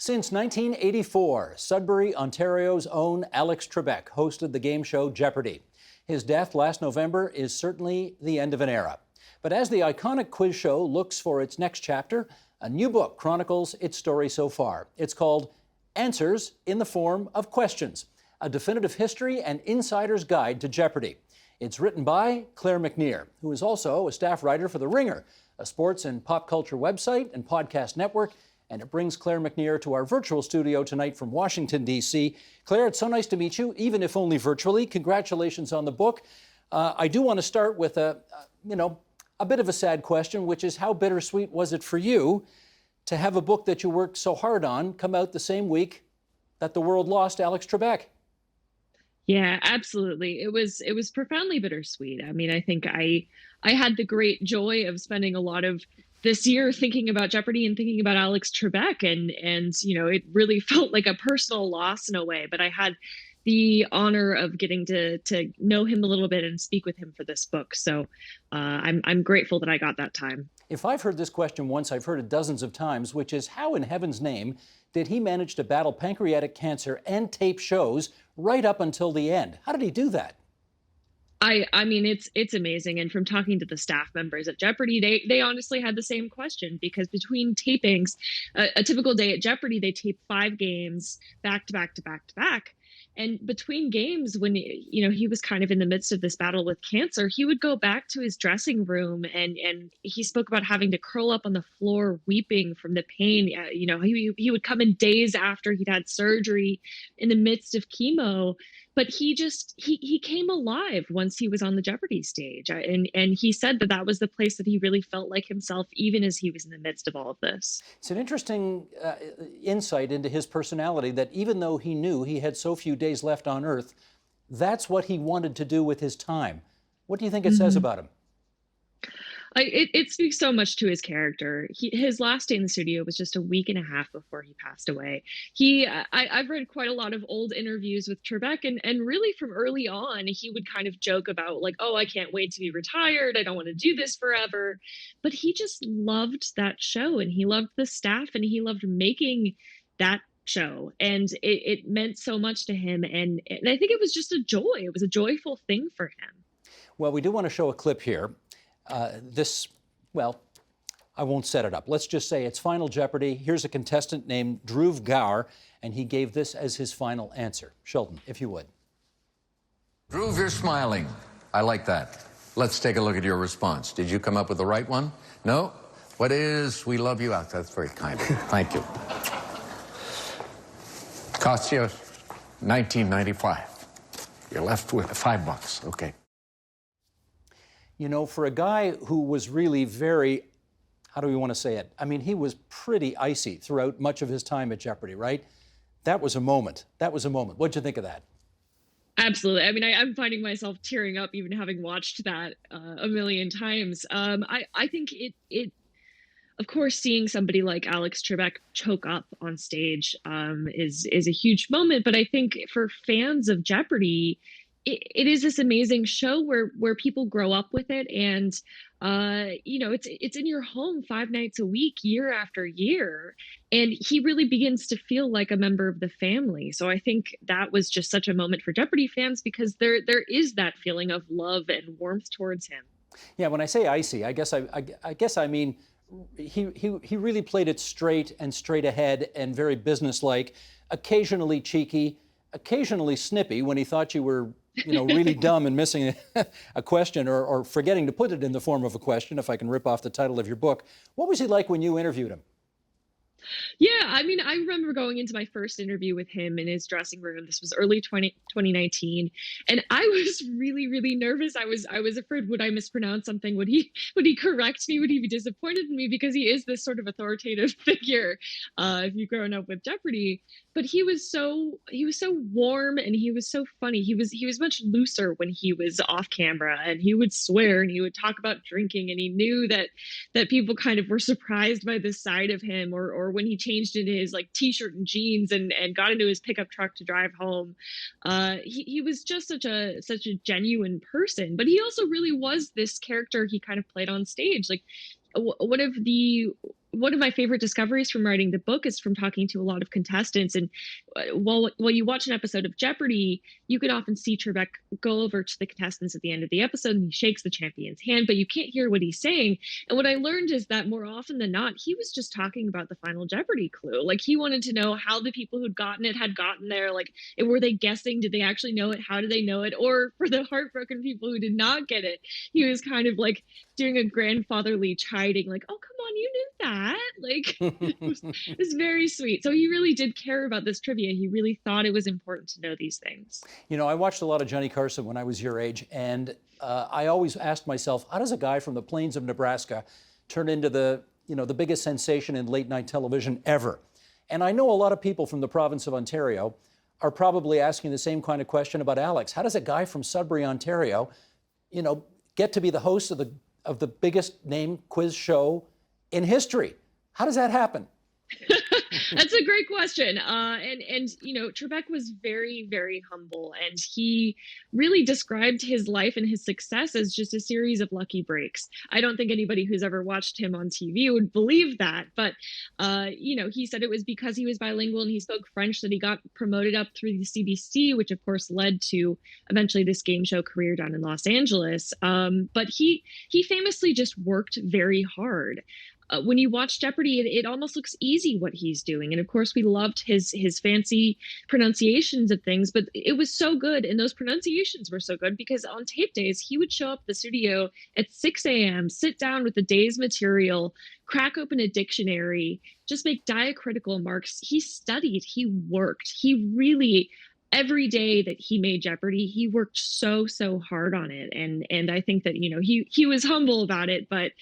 Since 1984, Sudbury, Ontario's own Alex Trebek hosted the game show Jeopardy. His death last November is certainly the end of an era. But as the iconic quiz show looks for its next chapter, a new book chronicles its story so far. It's called Answers in the Form of Questions, a definitive history and insider's guide to Jeopardy. It's written by Claire McNear, who is also a staff writer for The Ringer, a sports and pop culture website and podcast network. And it brings Claire McNear to our virtual studio tonight from Washington, D.C. Claire, it's so nice to meet you, even if only virtually. Congratulations on the book. I do want to start with a bit of a sad question, which is how bittersweet was it for you to have a book that you worked so hard on come out the same week that the world lost Alex Trebek? Yeah, absolutely. It was profoundly bittersweet. I mean, I think I had the great joy of spending a lot of this year thinking about Jeopardy and thinking about Alex Trebek, and it really felt like a personal loss in a way. But I had the honor of getting to know him a little bit and speak with him for this book. So I'm grateful that I got that time. If I've heard this question once, I've heard it dozens of times, which is how in heaven's name did he manage to battle pancreatic cancer and tape shows right up until the end? How did he do that? I mean, it's amazing. And from talking to the staff members at Jeopardy, they honestly had the same question, because between tapings, a typical day at Jeopardy, they tape 5 games back to back to back to back. And between games, when he was kind of in the midst of this battle with cancer, he would go back to his dressing room and he spoke about having to curl up on the floor weeping from the pain. He would come in days after he'd had surgery in the midst of chemo. But he came alive once he was on the Jeopardy stage. And he said that was the place that he really felt like himself, even as he was in the midst of all of this. It's an interesting insight into his personality, that even though he knew he had so few days left on Earth, that's what he wanted to do with his time. What do you think it says about him? It speaks so much to his character. His last day in the studio was just a week and a half before he passed away. I've read quite a lot of old interviews with Trebek, and really from early on, he would kind of joke about like, oh, I can't wait to be retired. I don't want to do this forever. But he just loved that show, and he loved the staff, and he loved making that show. And it meant so much to him. And I think it was just a joy. It was a joyful thing for him. Well, we do want to show a clip here. I won't set it up. Let's just say it's Final Jeopardy. Here's a contestant named Dhruv Gaur, and he gave this as his final answer. Sheldon, if you would. Dhruv, you're smiling. I like that. Let's take a look at your response. Did you come up with the right one? No? What is "we love you" out? That's very kind of you. Thank you. Cost you $19.95. You're left with $5. Okay. You know, for a guy who was really very, how do we want to say it? I mean, he was pretty icy throughout much of his time at Jeopardy, right? That was a moment. What'd you think of that? Absolutely. I mean, I'm finding myself tearing up even having watched that a million times. I think it, of course, seeing somebody like Alex Trebek choke up on stage is a huge moment. But I think for fans of Jeopardy, it is this amazing show where people grow up with it, and it's in your home 5 nights a week, year after year, and he really begins to feel like a member of the family. So I think that was just such a moment for Jeopardy fans, because there is that feeling of love and warmth towards him. Yeah, when I say icy, I guess I mean he really played it straight ahead and very businesslike, occasionally cheeky, occasionally snippy when he thought you were really dumb and missing a question or forgetting to put it in the form of a question, if I can rip off the title of your book. What was he like when you interviewed him? Yeah, I mean, I remember going into my first interview with him in his dressing room. This was early 2019, and I was really, really nervous. I was afraid, would I mispronounce something? Would he correct me? Would he be disappointed in me? Because he is this sort of authoritative figure, if you've grown up with Jeopardy. But he was so warm, and he was so funny. He was much looser when he was off camera, and he would swear, and he would talk about drinking, and he knew that people kind of were surprised by this side of him, or when he changed into his like t-shirt and jeans and got into his pickup truck to drive home. He was just such a genuine person, but he also really was this character he kind of played on stage. Like one of the one of my favorite discoveries from writing the book is from talking to a lot of contestants. And while you watch an episode of Jeopardy, you can often see Trebek go over to the contestants at the end of the episode and he shakes the champion's hand, but you can't hear what he's saying. And what I learned is that more often than not, he was just talking about the final Jeopardy clue. Like, he wanted to know how the people who'd gotten it had gotten there. Like, were they guessing? Did they actually know it? How did they know it? Or for the heartbroken people who did not get it, he was kind of like doing a grandfatherly chiding, like, oh, come on, you knew that. Like, it was very sweet. So he really did care about this trivia. He really thought it was important to know these things. You know, I watched a lot of Johnny Carson when I was your age, and I always asked myself, how does a guy from the plains of Nebraska turn into the biggest sensation in late night television ever? And I know a lot of people from the province of Ontario are probably asking the same kind of question about Alex. How does a guy from Sudbury, Ontario, get to be the host of the biggest name quiz show in history? How does that happen? That's a great question. And Trebek was very, very humble, and he really described his life and his success as just a series of lucky breaks. I don't think anybody who's ever watched him on TV would believe that, but he said it was because he was bilingual and he spoke French that he got promoted up through the CBC, which of course led to eventually this game show career down in Los Angeles. But he famously just worked very hard. When you watch Jeopardy, it almost looks easy what he's doing. And of course, we loved his fancy pronunciations of things, but it was so good. And those pronunciations were so good because on tape days, he would show up at the studio at 6 a.m., sit down with the day's material, crack open a dictionary, just make diacritical marks. He studied, he worked, he really, every day that he made Jeopardy, he worked so hard on it. And I think that, he was humble about it, but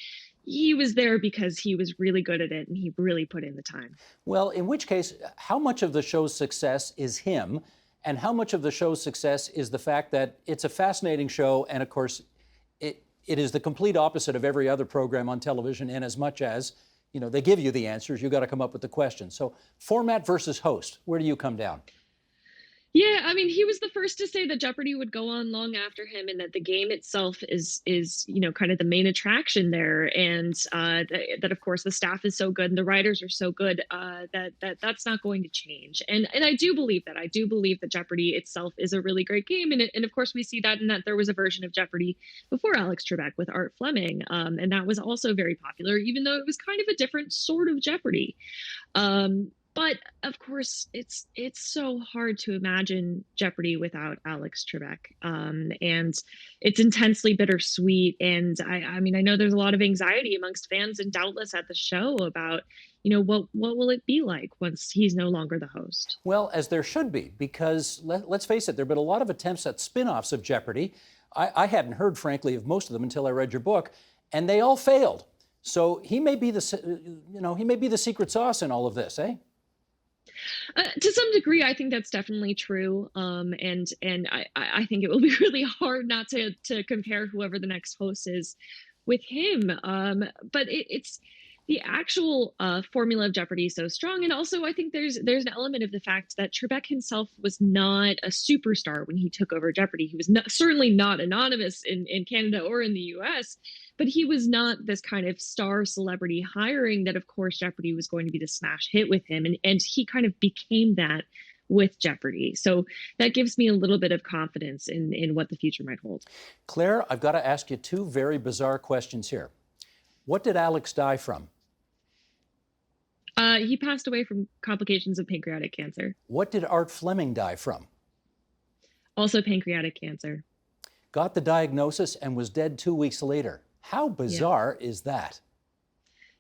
he was there because he was really good at it and he really put in the time. Well, in which case, how much of the show's success is him, and how much of the show's success is the fact that it's a fascinating show, and of course, it is the complete opposite of every other program on television, in as much as, they give you the answers, you got to come up with the questions. So format versus host, where do you come down? Yeah, I mean, he was the first to say that Jeopardy would go on long after him, and that the game itself is kind of the main attraction there, and that of course the staff is so good and the writers are so good that's not going to change. And I do believe that. I do believe that Jeopardy itself is a really great game, and of course we see that in that there was a version of Jeopardy before Alex Trebek with Art Fleming, and that was also very popular, even though it was kind of a different sort of Jeopardy. But of course, it's so hard to imagine Jeopardy without Alex Trebek, and it's intensely bittersweet. And I mean, I know there's a lot of anxiety amongst fans and doubtless at the show about, what will it be like once he's no longer the host? Well, as there should be, because let's face it, there have been a lot of attempts at spin-offs of Jeopardy. I hadn't heard, frankly, of most of them until I read your book, and they all failed. So he may be the secret sauce in all of this, eh? To some degree, I think that's definitely true. And I think it will be really hard not to compare whoever the next host is with him. But it's the actual formula of Jeopardy is so strong. And also, I think there's an element of the fact that Trebek himself was not a superstar when he took over Jeopardy. He was certainly not anonymous in Canada or in the US, but he was not this kind of star celebrity hiring that, of course, Jeopardy was going to be the smash hit with him. And he kind of became that with Jeopardy. So that gives me a little bit of confidence in what the future might hold. Claire, I've got to ask you two very bizarre questions here. What did Alex die from? He passed away from complications of pancreatic cancer. What did Art Fleming die from? Also pancreatic cancer. Got the diagnosis and was dead 2 weeks later. How bizarre is that?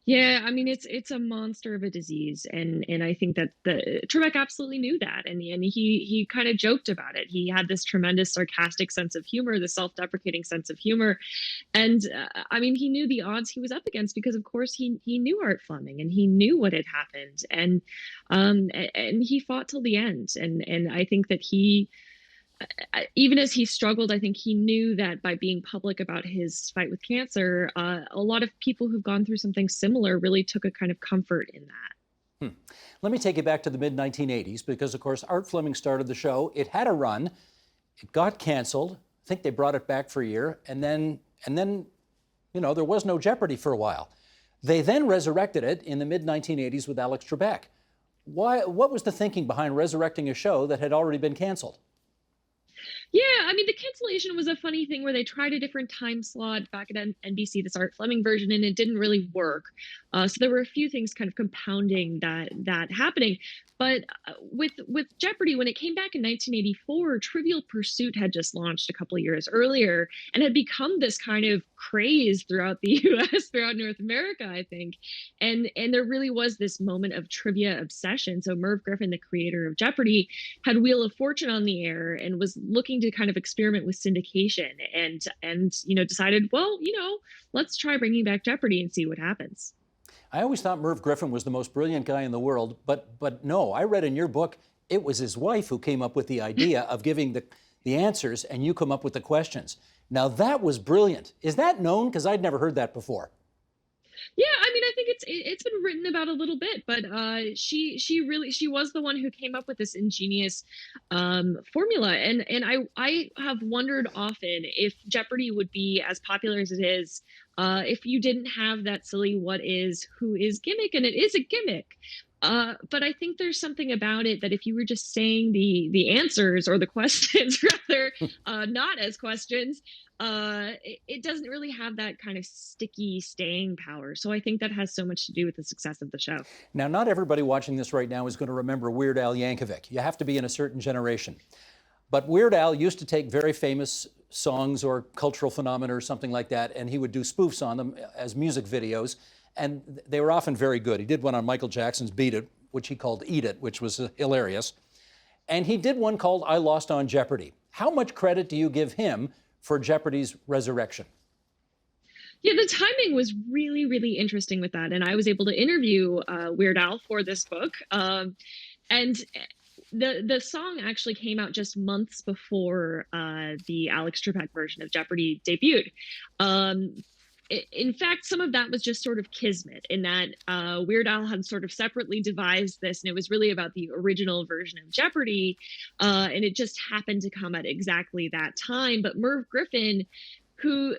Yeah, I mean, it's a monster of a disease, and I think that Trebek absolutely knew that, and he kind of joked about it. He had this tremendous sarcastic sense of humor, the self-deprecating sense of humor, and I mean, he knew the odds he was up against because, of course, he knew Art Fleming and he knew what had happened, and he fought till the end, and I think that he. Even as he struggled, I think he knew that by being public about his fight with cancer, a lot of people who've gone through something similar really took a kind of comfort in that. Let me take you back to the mid-1980s because, of course, Art Fleming started the show. It had a run. It got canceled. I think they brought it back for a year. And then there was no Jeopardy for a while. They then resurrected it in the mid-1980s with Alex Trebek. What was the thinking behind resurrecting a show that had already been canceled? Yeah, I mean, the cancellation was a funny thing where they tried a different time slot back at NBC, this Art Fleming version, and it didn't really work. So there were a few things kind of compounding that happening. But with Jeopardy, when it came back in 1984, Trivial Pursuit had just launched a couple of years earlier and had become this kind of craze throughout the U.S., throughout North America, I think. And there really was this moment of trivia obsession. So Merv Griffin, the creator of Jeopardy, had Wheel of Fortune on the air and was looking to kind of experiment with syndication and decided, well, let's try bringing back Jeopardy and see what happens. I always thought Merv Griffin was the most brilliant guy in the world, but no, I read in your book, it was his wife who came up with the idea of giving the answers and you come up with the questions. Now that was brilliant. Is that known? Because I'd never heard that before. Yeah, I mean, I think it's been written about a little bit, but she was the one who came up with this ingenious formula, and I have wondered often if Jeopardy would be as popular as it is if you didn't have that silly "what is, who is" gimmick, and it is a gimmick. But I think there's something about it that if you were just saying the answers or the questions rather, not as questions, it doesn't really have that kind of sticky staying power. So I think that has so much to do with the success of the show. Now, not everybody watching this right now is going to remember Weird Al Yankovic. You have to be in a certain generation. But Weird Al used to take very famous songs or cultural phenomena or something like that, and he would do spoofs on them as music videos. And they were often very good. He did one on Michael Jackson's Beat It, which he called Eat It, which was hilarious. And he did one called I Lost on Jeopardy. How much credit do you give him for Jeopardy's resurrection? Yeah, the timing was really, really interesting with that. And I was able to interview Weird Al for this book. And the song actually came out just months before the Alex Trebek version of Jeopardy debuted. In fact, some of that was just sort of kismet in that Weird Al had sort of separately devised this, and it was really about the original version of Jeopardy, and it just happened to come at exactly that time. But Merv Griffin, who,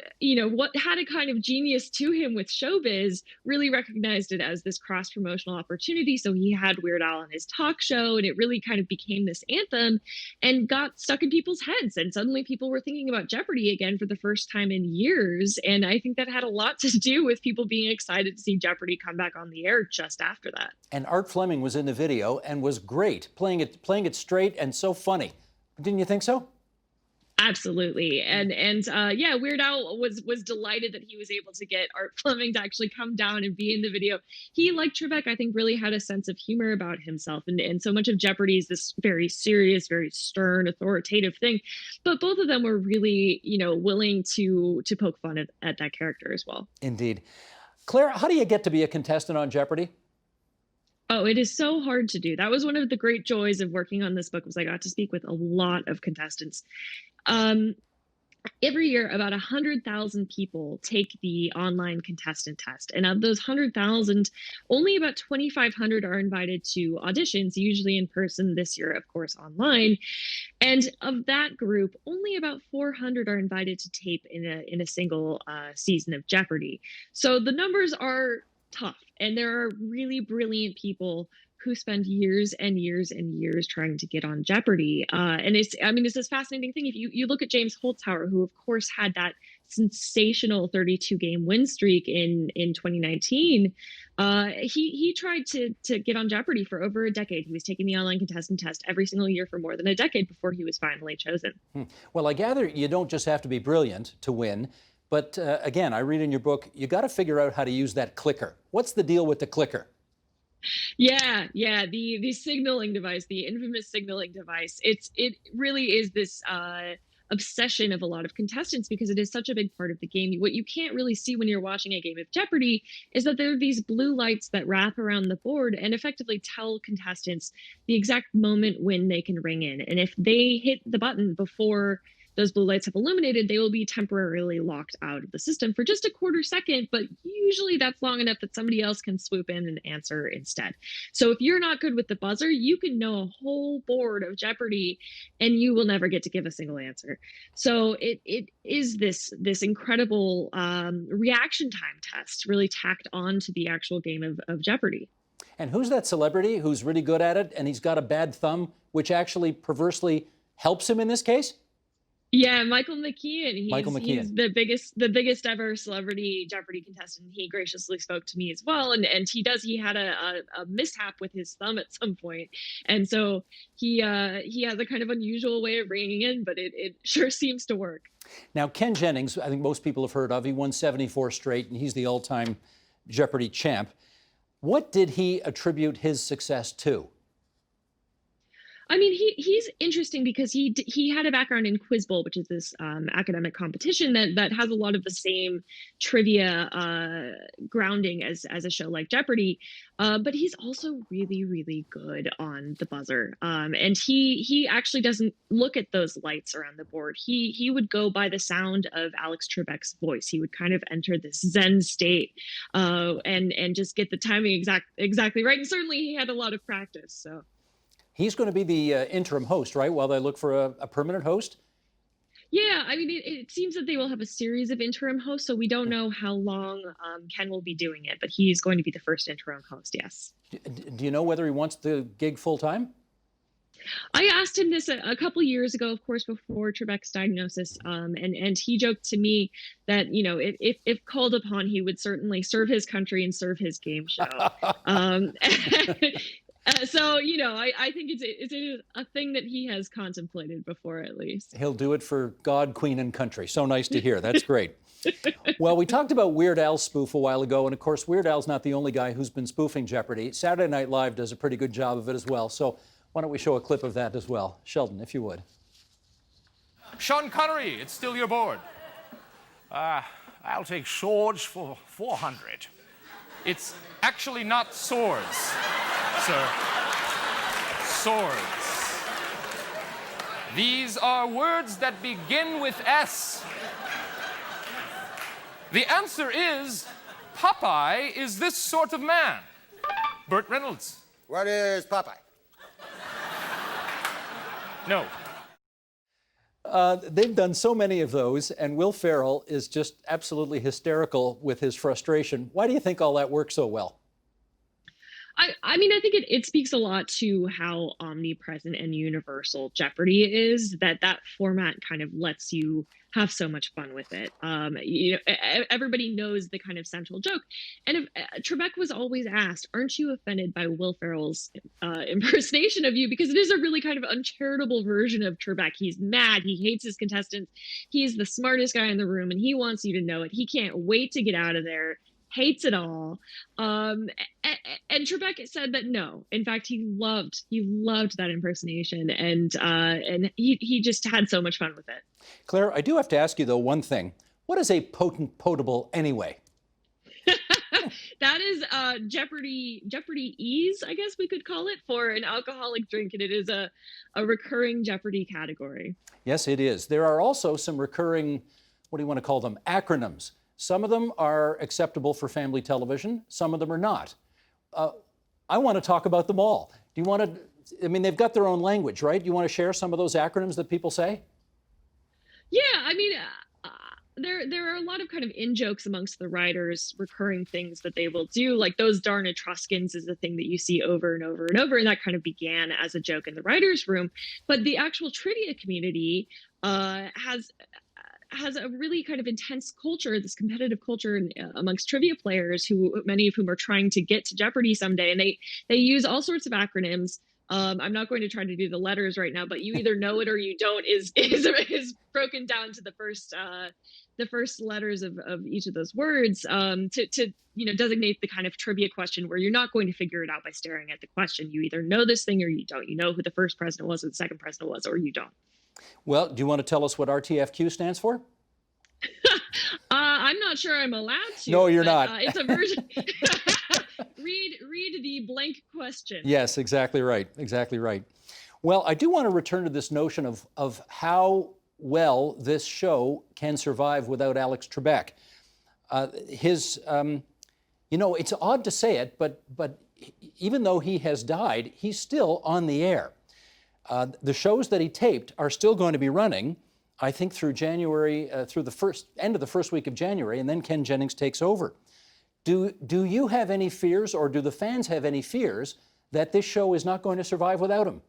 what had a kind of genius to him with showbiz, really recognized it as this cross-promotional opportunity. So he had Weird Al on his talk show, and it really kind of became this anthem and got stuck in people's heads. And suddenly people were thinking about Jeopardy again for the first time in years. And I think that had a lot to do with people being excited to see Jeopardy come back on the air just after that. And Art Fleming was in the video and was great, playing it straight and so funny. Didn't you think so? Absolutely. And yeah, Weird Al was delighted that he was able to get Art Fleming to actually come down and be in the video. He, like Trebek, I think really had a sense of humor about himself. And so much of Jeopardy is this very serious, very stern, authoritative thing. But both of them were really, willing to poke fun at that character as well. Indeed. Claire, how do you get to be a contestant on Jeopardy? Oh, it is so hard to do. That was one of the great joys of working on this book was I got to speak with a lot of contestants. Every year, about 100,000 people take the online contestant test. And of those 100,000, only about 2,500 are invited to auditions, usually in person, this year, of course, online. And of that group, only about 400 are invited to tape in a single season of Jeopardy. So the numbers are tough. And there are really brilliant people who spend years and years and years trying to get on Jeopardy. And it's this fascinating thing. If you look at James Holzhauer, who of course had that sensational 32-game win streak in 2019, he tried to get on Jeopardy for over a decade. He was taking the online contestant test every single year for more than a decade before he was finally chosen. Well, I gather you don't just have to be brilliant to win. But again, I read in your book, you got to figure out how to use that clicker. What's the deal with the clicker? Yeah, the signaling device, the infamous signaling device. It really is this obsession of a lot of contestants because it is such a big part of the game. What you can't really see when you're watching a game of Jeopardy is that there are these blue lights that wrap around the board and effectively tell contestants the exact moment when they can ring in. And if they hit the button before those blue lights have illuminated, they will be temporarily locked out of the system for just a quarter second, but usually that's long enough that somebody else can swoop in and answer instead. So if you're not good with the buzzer, you can know a whole board of Jeopardy and you will never get to give a single answer. So it is this incredible reaction time test really tacked on to the actual game of Jeopardy. And who's that celebrity who's really good at it and he's got a bad thumb, which actually perversely helps him in this case? Yeah, Michael McKean. He's the biggest ever celebrity Jeopardy contestant. He graciously spoke to me as well, and he had a mishap with his thumb at some point, and so he has a kind of unusual way of ringing in, but it sure seems to work. Now, Ken Jennings, I think most people have heard of. He won 74 straight, and he's the all-time Jeopardy champ. What did he attribute his success to? I mean, he's interesting because he had a background in Quiz Bowl, which is this academic competition that has a lot of the same trivia grounding as a show like Jeopardy. But he's also really, really good on the buzzer. And he actually doesn't look at those lights around the board. He would go by the sound of Alex Trebek's voice. He would kind of enter this Zen state and just get the timing exactly right. And certainly he had a lot of practice. So. He's going to be the interim host, right, while they look for a permanent host? Yeah, I mean, it seems that they will have a series of interim hosts, so we don't know how long Ken will be doing it, but he's going to be the first interim host, yes. Do you know whether he wants the gig full-time? I asked him this a couple years ago, of course, before Trebek's diagnosis, and he joked to me that, you know, if called upon, he would certainly serve his country and serve his game show. So, you know, I think it's a thing that he has contemplated before, at least. He'll do it for God, Queen, and country. So nice to hear. That's great. Well, we talked about Weird Al's spoof a while ago, and of course, Weird Al's not the only guy who's been spoofing Jeopardy. Saturday Night Live does a pretty good job of it as well. So why don't we show a clip of that as well? Sheldon, if you would. Sean Connery, it's still your board. I'll take swords for 400. It's actually not swords, sir. Swords. These are words that begin with S. The answer is Popeye is this sort of man. Burt Reynolds. What is Popeye? No. They've done so many of those, and Will Ferrell is just absolutely hysterical with his frustration. Why do you think all that works so well? I mean, I think it speaks a lot to how omnipresent and universal Jeopardy is, that format kind of lets you have so much fun with it. You know, everybody knows the kind of central joke. And if Trebek was always asked, aren't you offended by Will Ferrell's impersonation of you? Because it is a really kind of uncharitable version of Trebek. He's mad. He hates his contestants. He's the smartest guy in the room, and he wants you to know it. He can't wait to get out of there. Hates it all. And Trebek said that no, in fact, he loved that impersonation, and he just had so much fun with it. Claire, I do have to ask you though one thing. What is a potent potable anyway? That is Jeopardy ease, I guess we could call it, for an alcoholic drink, and it is a recurring Jeopardy category. Yes, it is. There are also some recurring, what do you want to call them, acronyms. Some of them are acceptable for family television. Some of them are not. I want to talk about them all. Do you want to, I mean, they've got their own language, right? Do you want to share some of those acronyms that people say? Yeah, I mean, there are a lot of kind of in-jokes amongst the writers, recurring things that they will do, like those darn Etruscans is a thing that you see over and over and over, and that kind of began as a joke in the writers' room. But the actual trivia community has a really kind of intense culture, this competitive culture amongst trivia players, who many of whom are trying to get to Jeopardy someday, and they use all sorts of acronyms. I'm not going to try to do the letters right now, but you either know it or you don't is broken down to the first letters of each of those words to designate the kind of trivia question where you're not going to figure it out by staring at the question. You either know this thing or you don't. You know who the first president was or the second president was, or you don't. Well, do you want to tell us what RTFQ stands for? I'm not sure I'm allowed to. No, you're not. It's a version. Read the blank question. Yes, exactly right. Exactly right. Well, I do want to return to this notion of how well this show can survive without Alex Trebek. It's odd to say it, but even though he has died, he's still on the air. The shows that he taped are still going to be running, I think, through January, through the end of the first week of January, and then Ken Jennings takes over. Do you have any fears, or do the fans have any fears that this show is not going to survive without him?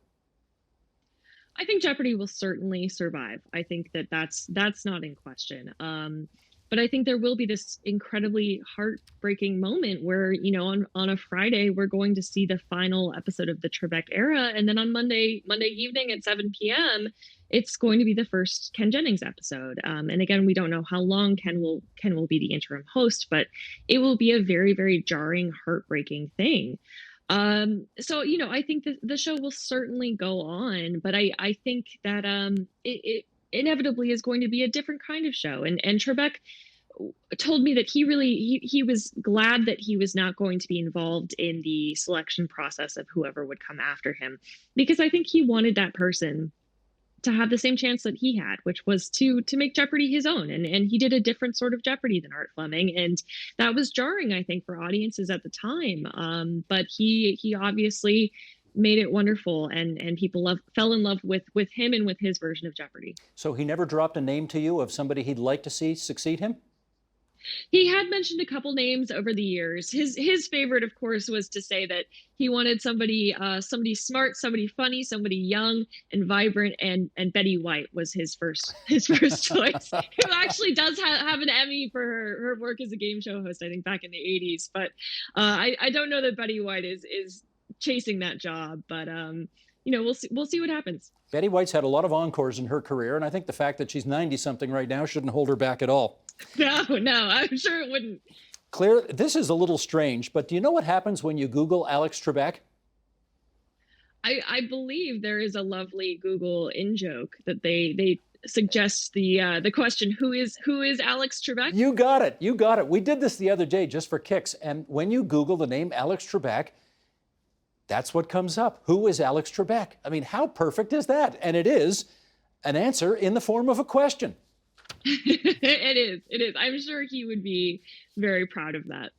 I think Jeopardy will certainly survive. I think that's not in question. But I think there will be this incredibly heartbreaking moment where, on a Friday, we're going to see the final episode of the Trebek era. And then on Monday evening at 7 p.m., it's going to be the first Ken Jennings episode. And again, we don't know how long Ken will be the interim host, but it will be a very, very jarring, heartbreaking thing. So, I think that the show will certainly go on, but I think that it inevitably is going to be a different kind of show. And Trebek told me that he was glad that he was not going to be involved in the selection process of whoever would come after him, because I think he wanted that person to have the same chance that he had, which was to make Jeopardy his own. And he did a different sort of Jeopardy than Art Fleming. And that was jarring, I think, for audiences at the time. But he obviously made it wonderful, and people fell in love with him and with his version of Jeopardy. So he never dropped a name to you of somebody he'd like to see succeed him? He had mentioned a couple names over the years. His favorite, of course, was to say that he wanted somebody smart, somebody funny, somebody young and vibrant, and Betty White was his first choice, who actually does have an Emmy for her work as a game show host, I think back in the 80s. But I don't know that Betty White is chasing that job, but we'll see what happens. Betty White's had a lot of encores in her career, and I think the fact that she's 90-something right now shouldn't hold her back at all. No, I'm sure it wouldn't. Claire, this is a little strange, but do you know what happens when you Google Alex Trebek? I believe there is a lovely Google in-joke that they suggest the question, who is Alex Trebek? You got it. We did this the other day just for kicks, and when you Google the name Alex Trebek, that's what comes up. Who is Alex Trebek? I mean, how perfect is that? And it is an answer in the form of a question. It is. I'm sure he would be very proud of that.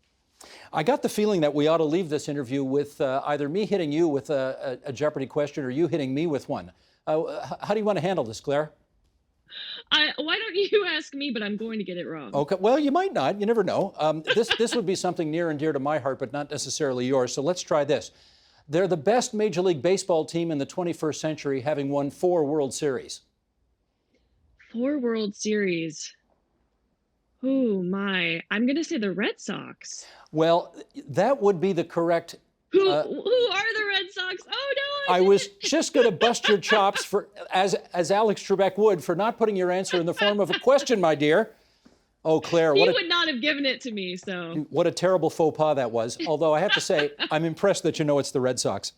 I got the feeling that we ought to leave this interview with either me hitting you with a Jeopardy question or you hitting me with one. How do you want to handle this, Claire? Why don't you ask me, but I'm going to get it wrong. Okay, well, you might not. You never know. This would be something near and dear to my heart, but not necessarily yours. So let's try this. They're the best Major League Baseball team in the 21st century, having won 4 World Series. 4 World Series. Oh, my. I'm going to say the Red Sox. Well, that would be the correct... Who are the Red Sox? Oh, no. I was just going to bust your chops, as Alex Trebek would, for not putting your answer in the form of a question, my dear. Oh, Claire, he would not have given it to me, so. What a terrible faux pas that was. Although I have to say, I'm impressed that you know it's the Red Sox.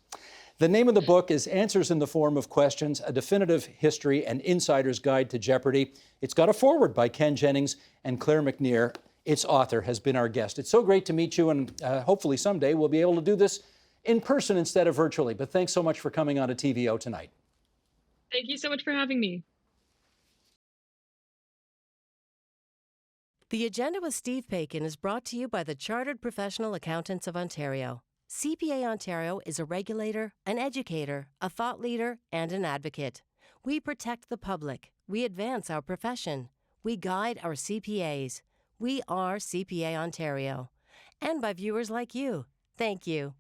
The name of the book is Answers in the Form of Questions, A Definitive History and Insider's Guide to Jeopardy. It's got a foreword by Ken Jennings, and Claire McNear, its author, has been our guest. It's so great to meet you, and hopefully someday we'll be able to do this in person instead of virtually. But thanks so much for coming on to TVO tonight. Thank you so much for having me. The Agenda with Steve Paikin is brought to you by the Chartered Professional Accountants of Ontario. CPA Ontario is a regulator, an educator, a thought leader, and an advocate. We protect the public. We advance our profession. We guide our CPAs. We are CPA Ontario. And by viewers like you. Thank you.